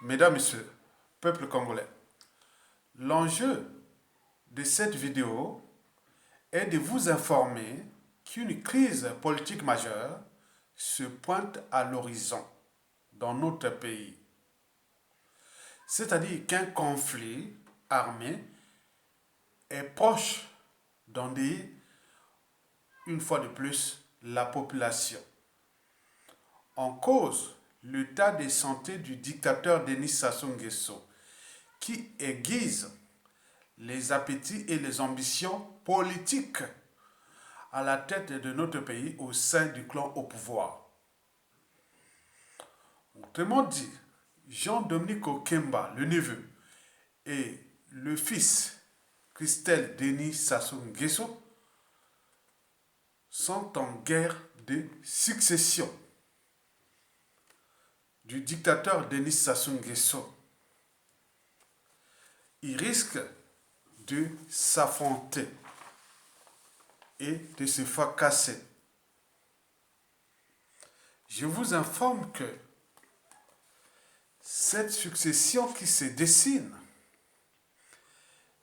Mesdames, Messieurs, peuple congolais, l'enjeu de cette vidéo est de vous informer qu'une crise politique majeure se pointe à l'horizon dans notre pays. C'est-à-dire qu'un conflit armé est proche d'endeuiller une fois de plus la population. En cause, l'état de santé du dictateur Denis Sassou Nguesso, qui aiguise les appétits et les ambitions politiques à la tête de notre pays au sein du clan au pouvoir. Autrement dit, Jean-Dominique Okemba, le neveu, et le fils, Christelle Denis Sassou Nguesso, sont en guerre de succession du dictateur Denis Sassou Nguesso. Ils risquent de s'affronter et de se fracasser. Je vous informe que cette succession qui se dessine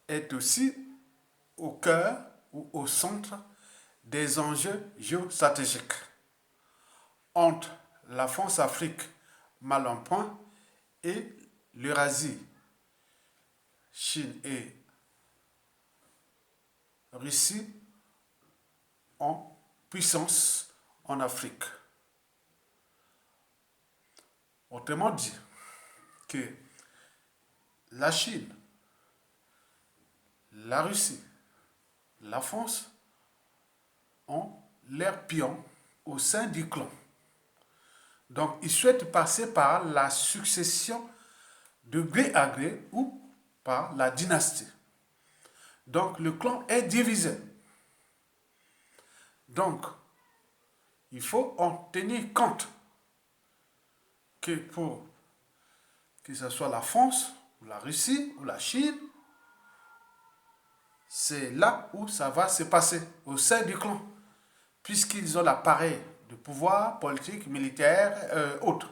est aussi au cœur ou au centre des enjeux géostratégiques entre la France-Afrique mal en point et l'Eurasie, Chine et Russie en puissance en Afrique. Autrement dit, que la Chine, la Russie, la France ont leurs pions au sein du clan. Donc, ils souhaitent passer par la succession de gré à gré ou par la dynastie. Donc, le clan est divisé. Donc, il faut en tenir compte que pour que ce soit la France, ou la Russie, ou la Chine, c'est là où ça va se passer, au sein du clan, puisqu'ils ont l'appareil de pouvoir politique, militaire, autres.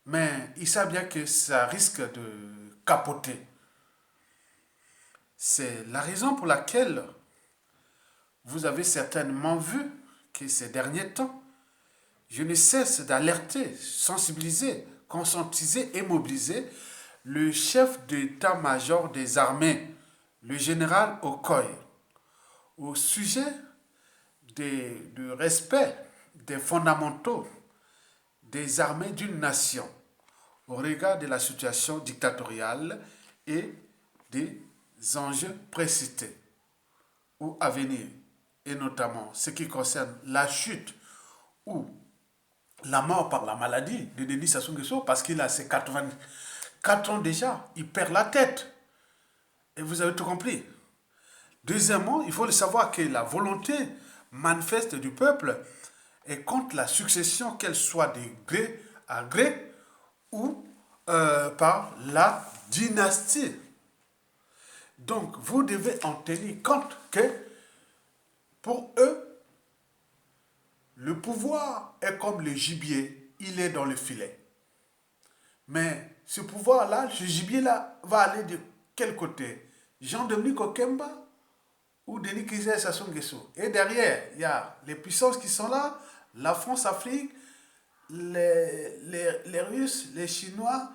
Mais ils savent bien que ça risque de capoter. C'est la raison pour laquelle vous avez certainement vu que ces derniers temps, je ne cesse d'alerter, sensibiliser, conscientiser et mobiliser le chef d'état-major des armées, le général Okoye, au sujet du respect des fondamentaux des armées d'une nation au regard de la situation dictatoriale et des enjeux précités ou à venir, et notamment ce qui concerne la chute ou la mort par la maladie de Denis Sassou Nguesso, parce qu'il a ses 84 ans déjà, il perd la tête. Et vous avez tout compris. Deuxièmement, il faut le savoir que la volonté manifeste du peuple est contre la succession, qu'elle soit de gré à gré ou par la dynastie. Donc, vous devez en tenir compte que pour eux, le pouvoir est comme le gibier, il est dans le filet. Mais ce pouvoir-là, ce gibier-là, va aller de quel côté? Jean-Dominique Okemba ou Denis Sassou Nguesso? Et derrière, il y a les puissances qui sont là, la France-Afrique, les Russes, les Chinois.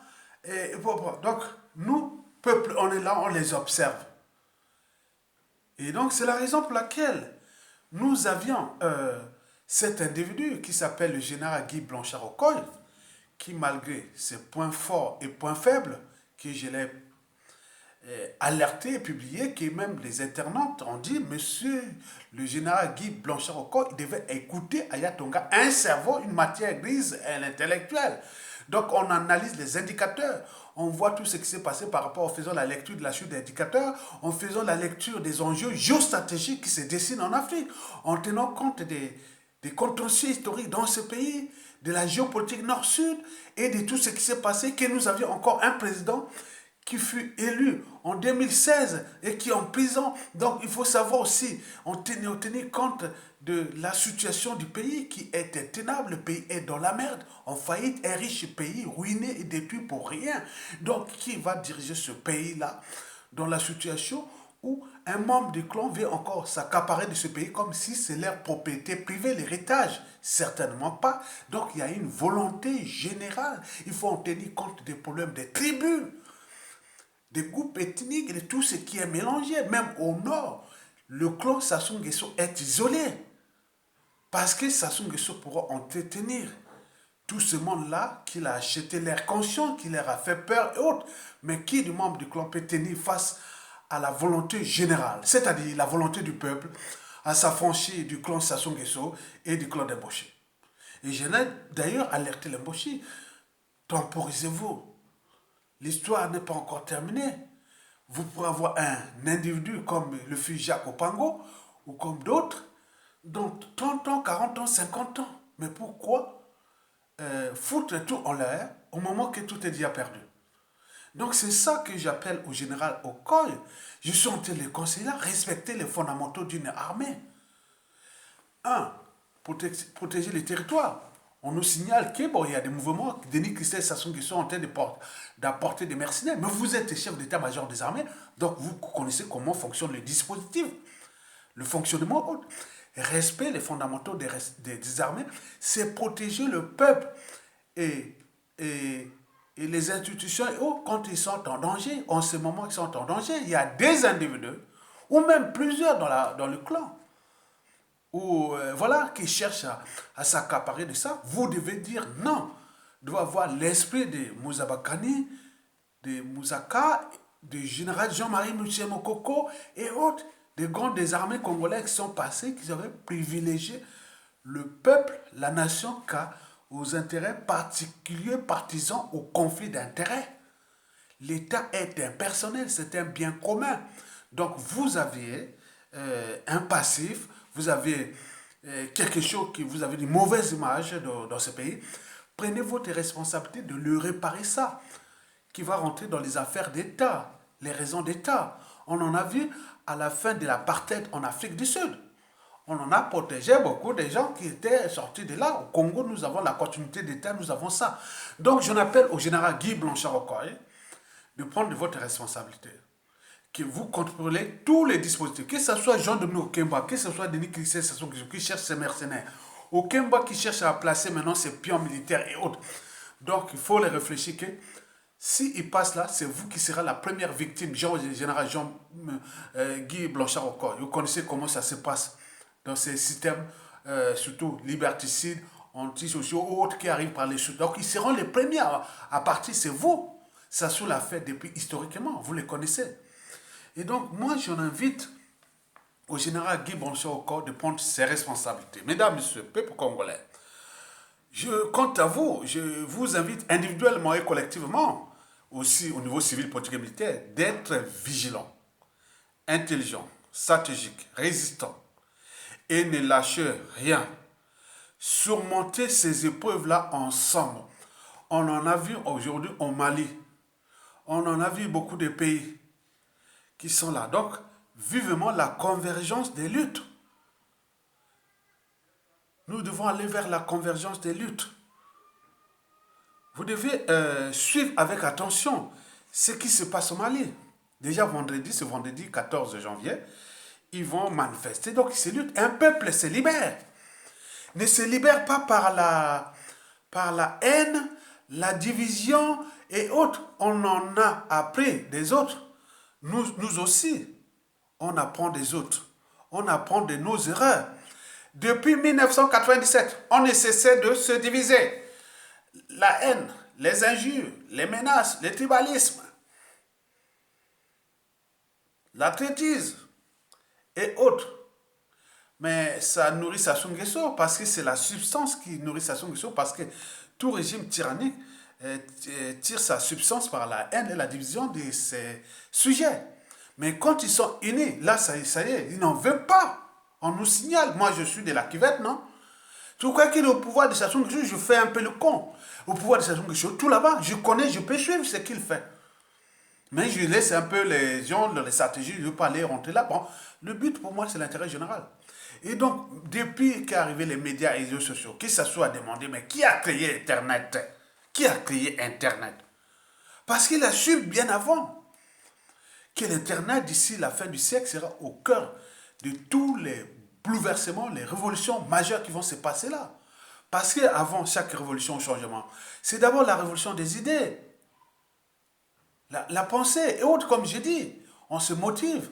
Donc, nous, peuple, on est là, on les observe. Et donc, c'est la raison pour laquelle nous avions cet individu qui s'appelle le général Guy Blanchard-Okoye, qui malgré ses points forts et points faibles, que je l'ai alerté et publié, que même les internautes ont dit, monsieur le général Guy Blanchard-Okoye devait écouter Ayatonga, un cerveau, une matière grise et l'intellectuel. Donc on analyse les indicateurs, on voit tout ce qui s'est passé par rapport, en faisant la lecture de la chute des indicateurs, en faisant la lecture des enjeux géostratégiques qui se dessinent en Afrique, en tenant compte des contentieux historiques dans ce pays, de la géopolitique nord-sud et de tout ce qui s'est passé, que nous avions encore un président qui fut élu en 2016 et qui est en prison. Donc il faut savoir aussi, on tenir compte de la situation du pays qui est intenable. Le pays est dans la merde, en faillite, un riche pays ruiné et détruit pour rien. Donc qui va diriger ce pays-là dans la situation où un membre du clan vient encore s'accaparer de ce pays comme si c'est leur propriété privée, l'héritage? Certainement pas. Donc il y a une volonté générale. Il faut en tenir compte des problèmes des tribus, des groupes ethniques et de tout ce qui est mélangé. Même au nord, le clan Sassou Nguesso est isolé. Parce que Sassou Nguesso pourra entretenir tout ce monde-là qu'il a acheté l'air conscient, qui leur a fait peur et autres. Mais qui du membre du clan peut tenir face à la volonté générale, c'est-à-dire la volonté du peuple, à s'affranchir du clan Sassou Nguesso et du clan d'Emboshi. Et je n'ai d'ailleurs alerté l'Emboshi, temporisez-vous. L'histoire n'est pas encore terminée. Vous pourrez avoir un individu comme le fils Jacques Opango ou comme d'autres, dans 30 ans, 40 ans, 50 ans. Mais pourquoi foutre tout en l'air au moment que tout est déjà perdu? Donc c'est ça que j'appelle au général Okoye. Je suis en train de les conseiller, respecter les fondamentaux d'une armée. Un, protéger les territoires. On nous signale qu'il y a des mouvements, Denis Christel, Sassou Nguesso sont en train d'apporter des mercenaires. Mais vous êtes chef d'état-major des armées, donc vous connaissez comment fonctionne le dispositif, le fonctionnement autre. Respect les fondamentaux des armées, c'est protéger le peuple et les institutions quand ils sont en danger. En ce moment, ils sont en danger. Il y a des individus, ou même plusieurs dans le clan, voilà, qui cherchent à s'accaparer de ça. Vous devez dire non. Vous devez avoir l'esprit de Moussa Bakani, de Mousaka, du général Jean-Marie Michel Mokoko et autres, des grands des armées congolaises qui sont passés, qui avaient privilégié le peuple, la nation, aux intérêts particuliers, partisans, au conflit d'intérêts. L'État est impersonnel, c'est un bien commun. Donc vous aviez un passif, vous avez quelque chose vous avez une mauvaise image dans ce pays. Prenez votre responsabilité de le réparer ça, qui va rentrer dans les affaires d'État, les raisons d'État. On en a vu à la fin de l'apartheid en Afrique du Sud. On en a protégé beaucoup de gens qui étaient sortis de là. Au Congo, nous avons la continuité d'État, nous avons ça. Donc, j'en appelle au général Guy Blanchard-Okoye de prendre votre responsabilité. Que vous contrôlez tous les dispositifs. Que ce soit Jean-Dominique Okemba, que ce soit Denis Christel qui cherche ses mercenaires. Okemba qui cherche à placer maintenant ses pions militaires et autres. Donc, il faut les réfléchir que s'il passe là, c'est vous qui serez la première victime. Général Guy Blanchard-Okoye. Vous connaissez comment ça se passe dans ces systèmes, surtout liberticides, antisociaux, autres qui arrivent par les chutes. Donc, ils seront les premiers à partir, c'est vous. Ça sous l'a fait depuis historiquement, vous les connaissez. Et donc, moi, j'en invite au général Guy Blanchard-Okoye de prendre ses responsabilités. Mesdames, messieurs, peuple congolais, je compte à vous, je vous invite individuellement et collectivement, aussi au niveau civil, politique et militaire, d'être vigilants, intelligents, stratégiques, résistants, et ne lâchez rien. Surmonter ces épreuves-là ensemble. On en a vu aujourd'hui au Mali. On en a vu beaucoup de pays qui sont là. Donc, vivement la convergence des luttes. Nous devons aller vers la convergence des luttes. Vous devez suivre avec attention ce qui se passe au Mali. Déjà ce vendredi 14 janvier, ils vont manifester, donc ils se luttent. Un peuple se libère. Ne se libère pas par la haine, la division et autres. On en a appris des autres. Nous aussi, on apprend des autres. On apprend de nos erreurs. Depuis 1997, on ne cessait de se diviser. La haine, les injures, les menaces, le tribalisme, la traîtrise et autres. Mais ça nourrit Sassou Nguesso parce que c'est la substance qui nourrit Sassou Nguesso, parce que tout régime tyrannique tire sa substance par la haine et la division de ses sujets. Mais quand ils sont unis, là, ça y est, ils n'en veulent pas. On nous signale. Moi, je suis de la cuvette, non? Tu crois qu'il est au pouvoir de Sassou Nguesso, je fais un peu le con. Au pouvoir de Sassou Nguesso, tout là-bas, je connais, je peux suivre ce qu'il fait. Mais je laisse un peu les gens, les stratégies, je ne veux pas aller rentrer là. Bon, le but pour moi, c'est l'intérêt général. Et donc, depuis qu'arrivent les médias et les réseaux sociaux, qui s'assoient à demander, mais qui a créé Internet? Qui a créé Internet? Parce qu'il a su bien avant que l'Internet, d'ici la fin du siècle, sera au cœur de tous les bouleversements, les révolutions majeures qui vont se passer là. Parce qu'avant chaque révolution ou changement, c'est d'abord la révolution des idées, la pensée et autres, comme j'ai dit. On se motive.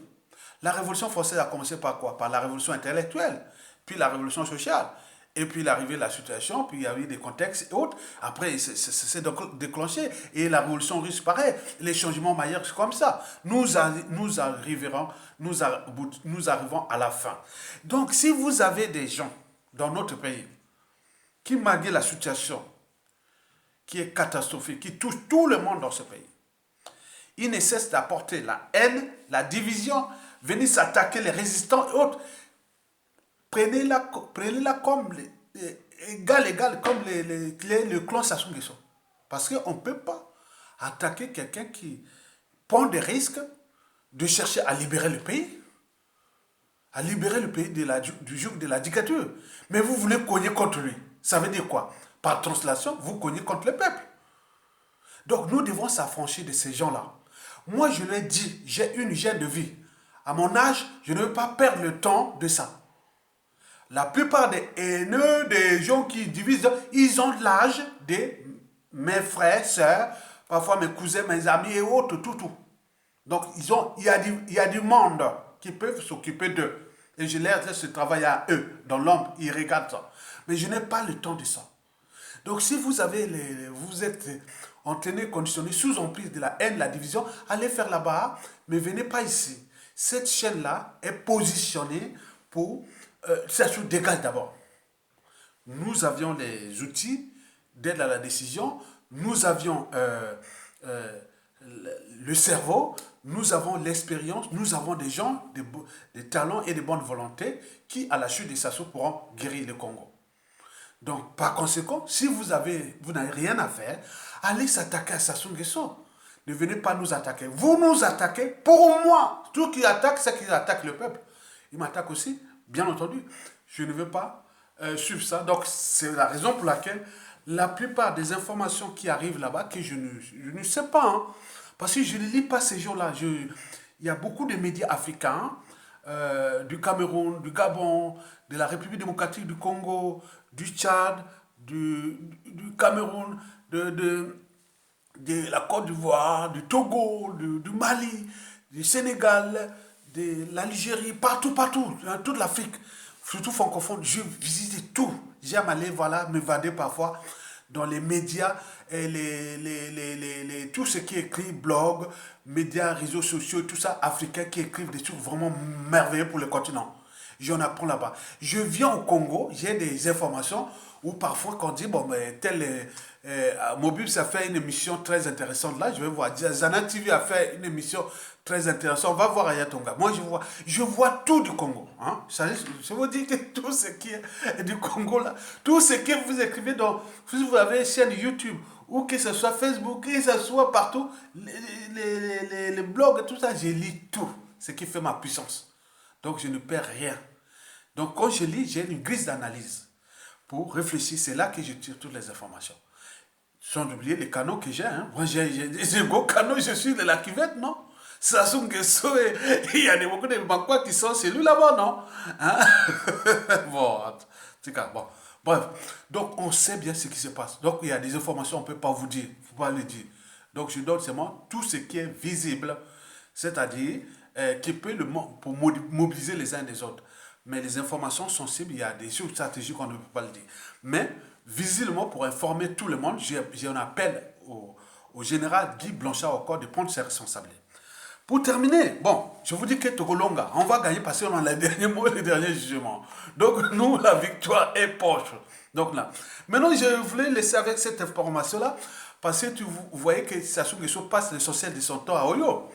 La révolution française a commencé par quoi? Par la révolution intellectuelle, puis la révolution sociale, et puis l'arrivée de la situation, puis il y a eu des contextes et autres. Après, c'est déclenché. Et la révolution russe, pareil. Les changements majeurs, c'est comme ça. Nous arrivons à la fin. Donc, si vous avez des gens dans notre pays qui, malgré la situation qui est catastrophique, qui touche tout le monde dans ce pays, ils ne cessent d'apporter la haine, la division, venir s'attaquer les résistants et autres. Prenez-la comme égal, comme le clan Sassou Nguesso. Parce qu'on ne peut pas attaquer quelqu'un qui prend des risques de chercher à libérer le pays, du joug de la dictature. Mais vous voulez cogner contre lui. Ça veut dire quoi? Par translation, vous cognez contre le peuple. Donc nous devons s'affranchir de ces gens-là. Moi, je l'ai dit, j'ai une hygiène de vie. À mon âge, je ne veux pas perdre le temps de ça. La plupart des haineux, des gens qui divisent, ils ont l'âge de mes frères, sœurs, parfois mes cousins, mes amis et autres, tout. Donc, il y a du monde qui peuvent s'occuper d'eux. Et je laisse ce travail à eux, dans l'ombre, ils regardent ça. Mais je n'ai pas le temps de ça. Donc, si vous êtes entraîné, conditionné, sous emprise de la haine, la division, allez faire là-bas, mais venez pas ici. Cette chaîne-là est positionnée pour... ça se dégage d'abord. Nous avions les outils d'aide à la décision, nous avions le cerveau, nous avons l'expérience, nous avons des gens, des talents et des bonnes volontés qui, à la chute des Sassou, pourront guérir le Congo. Donc, par conséquent, si vous n'avez rien à faire, allez s'attaquer à Sassou Nguesso. Ne venez pas nous attaquer. Vous nous attaquez pour moi. Tout qui attaque, c'est qui attaque le peuple. Il m'attaque aussi, bien entendu. Je ne veux pas suivre ça. Donc, c'est la raison pour laquelle la plupart des informations qui arrivent là-bas, que je ne sais pas, hein, parce que je ne lis pas ces jours-là. Il y a beaucoup de médias africains, du Cameroun, du Gabon, de la République démocratique du Congo, du Tchad, du Cameroun, de la Côte d'Ivoire, du Togo, du Mali, du Sénégal, de l'Algérie, partout, dans toute l'Afrique, surtout francophone. Je visite tout. J'aime aller, voilà, m'évader parfois dans les médias et tout ce qui est écrit, blog, médias, réseaux sociaux, tout ça, africains qui écrivent des trucs vraiment merveilleux pour le continent. J'en apprends là-bas. Je viens au Congo, j'ai des informations où parfois quand on dit, bon, mais tel Mobile, ça fait une émission très intéressante. Là, je vais voir. Zana TV a fait une émission très intéressante. On va voir Ayatonga. Moi, je vois tout du Congo. Hein. Je vous dis que tout ce qui est du Congo, là, tout ce que vous écrivez dans, si vous avez une chaîne YouTube, ou que ce soit Facebook, que ce soit partout, les blogs, tout ça, je lis tout. Ce qui fait ma puissance. Donc, je ne perds rien. Donc, quand je lis, j'ai une grille d'analyse pour réfléchir. C'est là que je tire toutes les informations. Sans oublier les canaux que j'ai. Hein. Moi, j'ai des gros canaux, je suis de la cuvette, non? Sassou Nguesso, il y a beaucoup de Banquois qui sont chez lui là-bas, non? Hein? Bon, en tout cas, bon. Bref, donc on sait bien ce qui se passe. Donc il y a des informations, on ne peut pas vous dire, il ne faut pas le dire. Donc je donne seulement tout ce qui est visible, c'est-à-dire qui peut pour mobiliser les uns des autres. Mais les informations sensibles, il y a des stratégies qu'on ne peut pas le dire. Mais visiblement, pour informer tout le monde, j'ai un appel au général Guy Blanchard de prendre ses responsabilités. Pour terminer, bon, je vous dis que Togolonga, on va gagner parce qu'on a les derniers mots, les derniers jugements. Donc, nous, la victoire est proche. Donc là, maintenant, je voulais laisser avec cette information-là, parce que vous voyez que Sassou Nguesso passe l'essentiel de son temps à Oyo.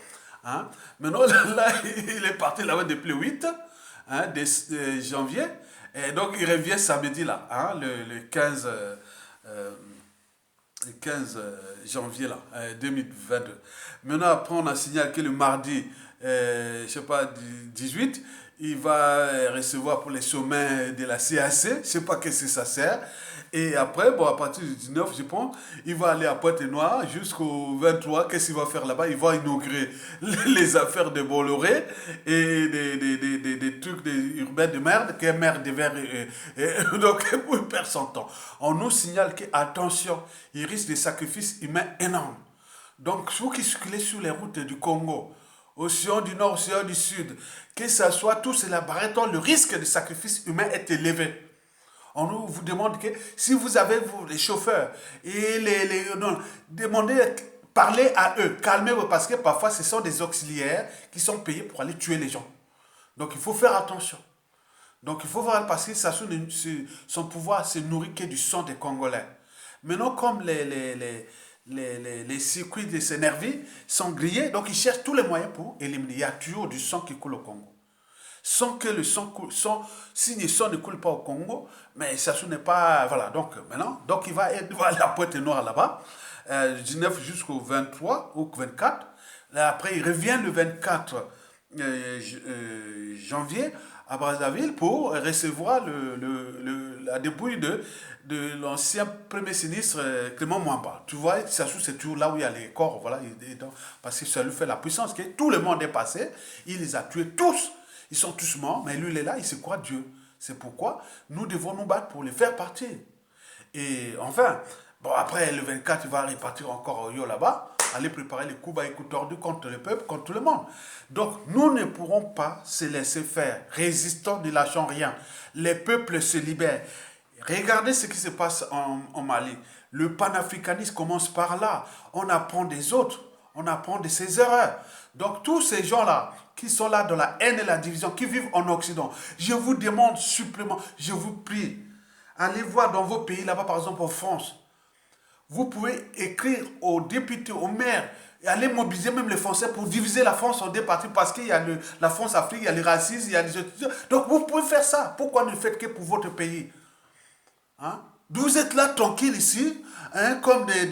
Hein? Maintenant, là, il est parti là-bas depuis le 8 hein, de janvier. Et donc, il revient samedi, là, hein, le 15 le 15 janvier là, 2022. Maintenant, après, on a signalé que le mardi, je sais pas, 18, il va recevoir pour les sommets de la CAC. Je sais pas qu'est-ce que ça sert. Et après, bon, à partir du 19, je pense, il va aller à Pointe-Noire jusqu'au 23. Qu'est-ce qu'il va faire là-bas? Il va inaugurer les affaires de Bolloré et des trucs urbains de merde, que merde de verre. Donc, il perd son temps. On nous signale que, attention, il risque des sacrifices humains énormes. Donc, vous qui circulez sur les routes du Congo, océan du Nord, océan du Sud, que ce soit tous ces laboratoires, le risque de sacrifice humain est élevé. On vous demande que si vous avez les chauffeurs et non, demandez, parlez à eux, calmez-vous parce que parfois ce sont des auxiliaires qui sont payés pour aller tuer les gens. Donc il faut faire attention. Donc il faut voir parce que son pouvoir se nourrit que du sang des Congolais. Maintenant, comme les circuits de ces nervis sont grillés, donc ils cherchent tous les moyens pour éliminer. Il y a toujours du sang qui coule au Congo. Sans que le sang coule, si le sang ne coule pas au Congo, mais ça n'est pas. Voilà, donc maintenant, donc il va aller à Pointe-Noire là-bas, du 19 jusqu'au 23 ou 24. Là, après, il revient le 24 janvier à Brazzaville pour recevoir la dépouille de l'ancien premier ministre Clément Mwamba. Tu vois, ça c'est toujours là où il y a les corps, voilà, parce que ça lui fait la puissance, que tout le monde est passé, il les a tués tous. Ils sont tous morts, mais lui, il est là, il se croit Dieu. C'est pourquoi nous devons nous battre pour les faire partir. Et enfin, bon, après le 24, il va repartir encore au Yo là-bas, aller préparer les coups bas et coups tordus contre le peuple, contre tout le monde. Donc, nous ne pourrons pas se laisser faire. Résistons, ne lâchons rien. Les peuples se libèrent. Regardez ce qui se passe en Mali. Le panafricanisme commence par là. On apprend des autres. On apprend de ses erreurs. Donc tous ces gens-là qui sont là dans la haine et la division, qui vivent en Occident, je vous demande supplément, je vous prie, allez voir dans vos pays là-bas, par exemple en France. Vous pouvez écrire aux députés, aux maires, et aller mobiliser même les Français pour diviser la France en deux parties parce qu'il y a la France-Afrique, il y a le racisme, il y a les autres. Donc vous pouvez faire ça. Pourquoi ne le faites que pour votre pays? Hein? Vous êtes là tranquille ici, hein, comme des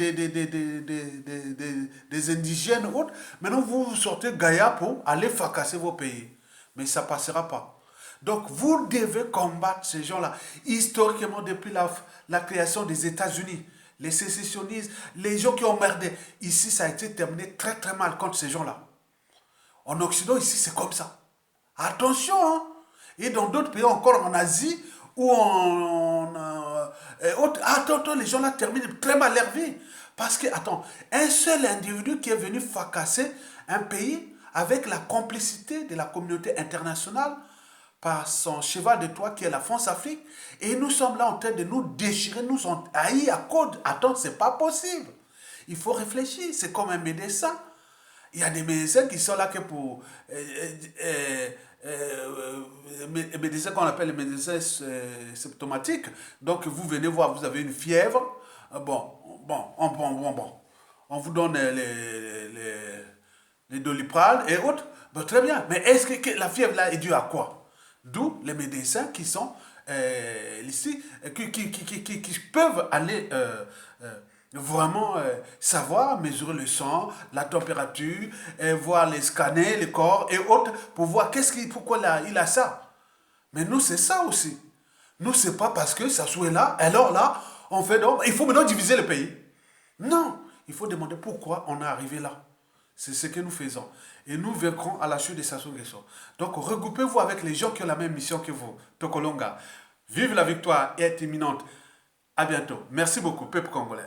indigènes ou autres. Maintenant, vous sortez Gaïa pour aller fracasser vos pays. Mais ça ne passera pas. Donc, vous devez combattre ces gens-là. Historiquement, depuis la création des États-Unis, les sécessionnistes, les gens qui ont merdé, ici, ça a été terminé très très mal contre ces gens-là. En Occident, ici, c'est comme ça. Attention, hein. Et dans d'autres pays, encore en Asie, ou attends, les gens là terminent très mal leur vie. Parce que, attends, un seul individu qui est venu fracasser un pays avec la complicité de la communauté internationale par son cheval de Troie qui est la France-Afrique, et nous sommes là en train de nous déchirer, nous ont haïs à cause. Attends, c'est pas possible. Il faut réfléchir, c'est comme un médecin. Il y a des médecins qui sont là que pour médecins qu'on appelle les médecins symptomatiques. Donc vous venez voir, vous avez une fièvre. Bon. On vous donne les Doliprane et autres. Bon, très bien. Mais est-ce que la fièvre là est due à quoi? D'où les médecins qui sont ici, qui peuvent aller vraiment savoir, mesurer le sang, la température, voir les scanners, les corps et autres, pour voir pourquoi il a ça. Mais nous, c'est ça aussi. Nous, c'est pas parce que ça soit là, alors là, on fait donc, il faut maintenant diviser le pays. Non, il faut demander pourquoi on est arrivé là. C'est ce que nous faisons. Et nous vaincrons à la chute de Sassou Nguesso. Donc, regroupez-vous avec les gens qui ont la même mission que vous. Tokolonga. Vive la victoire est imminente. À bientôt. Merci beaucoup, peuple congolais.